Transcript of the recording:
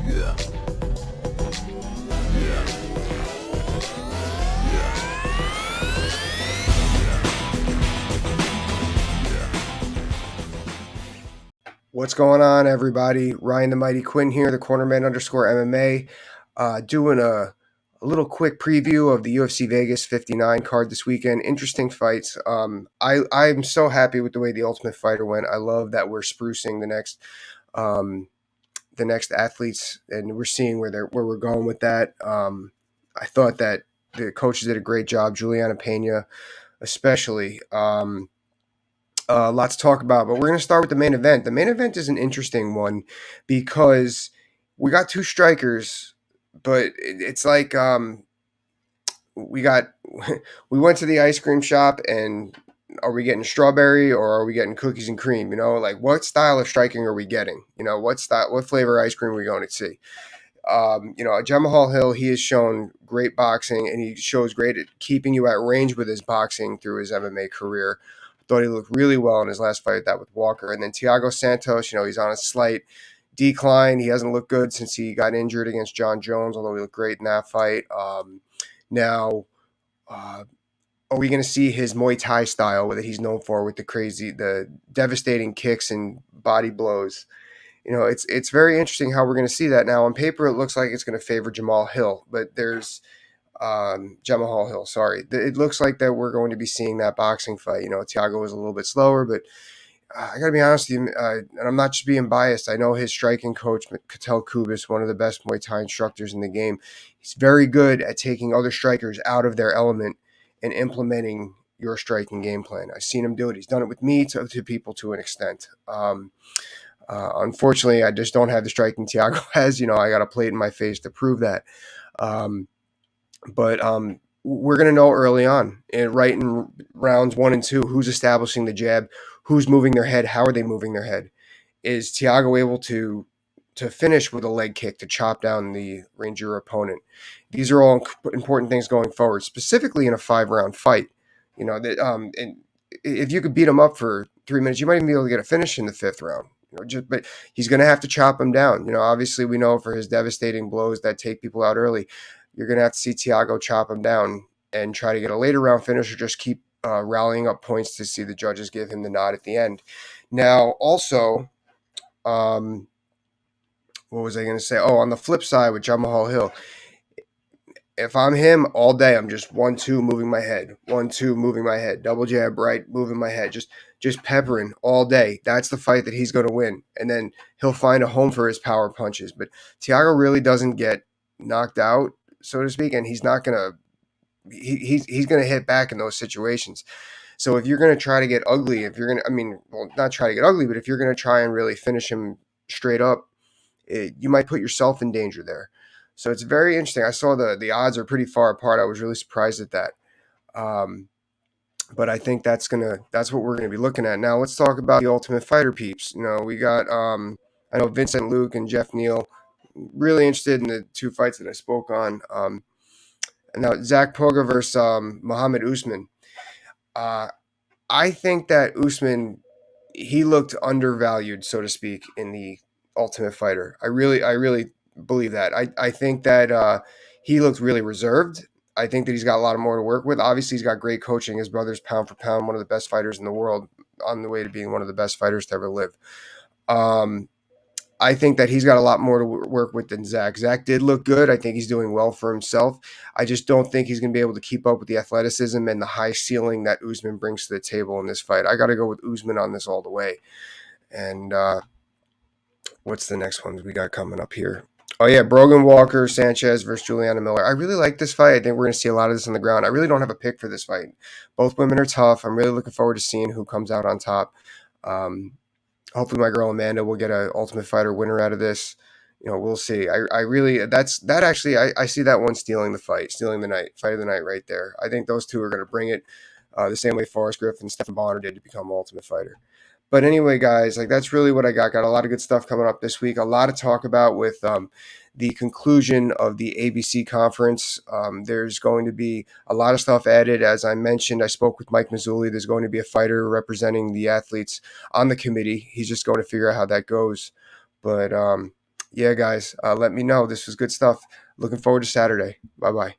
Yeah. Yeah. What's going on, everybody? Ryan the Mighty Quinn here, the Cornerman _MMA, doing a little quick preview of the UFC Vegas 59 card this weekend. Interesting fights. I'm so happy with the way the Ultimate Fighter went. I love that we're sprucing the next athletes, and we're seeing where we're going with that. I thought that the coaches did a great job. Juliana Pena, especially. A lot to talk about, but we're going to start with the main event. The main event is an interesting one because we got two strikers, but it's like we got we went to the ice cream shop, and are we getting strawberry or are we getting cookies and cream? Like what style of striking are we getting? What flavor ice cream are we going to see? Jamahal Hill, he has shown great boxing, and he shows great at keeping you at range with his boxing through his MMA career. Thought he looked really well in his last fight with Walker. And then Thiago Santos, he's on a slight decline. He hasn't looked good since he got injured against John Jones, although he looked great in that fight. Now, are we going to see his Muay Thai style that he's known for, with the devastating kicks and body blows? It's very interesting how we're going to see that. Now, on paper, it looks like it's going to favor Jamahal Hill, but there's Jamahal Hill. Sorry, it looks like that we're going to be seeing that boxing fight. Thiago was a little bit slower, but I got to be honest with you, and I'm not just being biased. I know his striking coach, Katel Kubis, one of the best Muay Thai instructors in the game. He's very good at taking other strikers out of their element and implementing your striking game plan. I've seen him do it. He's done it with me to people to an extent. Unfortunately, I just don't have the striking Thiago has. I got a plate in my face to prove that. But we're going to know early on, right in rounds 1 and 2, who's establishing the jab, who's moving their head, how are they moving their head? Is Thiago able to finish with a leg kick to chop down the Ranger opponent? These are all important things going forward, specifically in a 5-round fight. And if you could beat him up for 3 minutes, you might even be able to get a finish in the 5th round. But he's going to have to chop him down. Obviously, we know for his devastating blows that take people out early, you're going to have to see Thiago chop him down and try to get a later round finish, or just keep rallying up points to see the judges give him the nod at the end. Now, also, what was I going to say? Oh, on the flip side with Jamahal Hill, if I'm him all day, I'm just 1-2 moving my head, 1-2 moving my head, double jab right, moving my head, just peppering all day. That's the fight that he's going to win, and then he'll find a home for his power punches. But Thiago really doesn't get knocked out, so to speak, and he's not going to. He's going to hit back in those situations. So if you're going to try to get ugly, not try to get ugly, but if you're going to try and really finish him straight up, you might put yourself in danger there. So it's very interesting. I saw the odds are pretty far apart. I was really surprised at that. But I think that's what we're gonna be looking at. Now let's talk about the Ultimate Fighter peeps. We got I know Vincent Luke and Jeff Neal. Really interested in the 2 fights that I spoke on. Now Zach Pauga versus Mohammed Usman. I think that Usman, he looked undervalued, so to speak, in the Ultimate Fighter. I really believe that. I think that he looked really reserved. I think that he's got a lot more to work with. Obviously, he's got great coaching. His brother's pound for pound one of the best fighters in the world, on the way to being one of the best fighters to ever live. I think that he's got a lot more to work with than Zach. Zach did look good. I think he's doing well for himself. I just don't think he's going to be able to keep up with the athleticism and the high ceiling that Usman brings to the table in this fight. I got to go with Usman on this all the way. And what's the next ones we got coming up here? Oh, yeah, Brogan, Walker, Sanchez versus Juliana Miller. I really like this fight. I think we're going to see a lot of this on the ground. I really don't have a pick for this fight. Both women are tough. I'm really looking forward to seeing who comes out on top. Hopefully my girl Amanda will get an Ultimate Fighter winner out of this. We'll see. I see that one stealing the fight of the night right there. I think those two are going to bring it the same way Forrest Griffin and Stephen Bonner did to become Ultimate Fighter. But anyway, guys, that's really what I got. Got a lot of good stuff coming up this week. A lot to talk about with the conclusion of the ABC conference. There's going to be a lot of stuff added. As I mentioned, I spoke with Mike Mazzulli. There's going to be a fighter representing the athletes on the committee. He's just going to figure out how that goes. But Yeah, guys, let me know. This was good stuff. Looking forward to Saturday. Bye bye.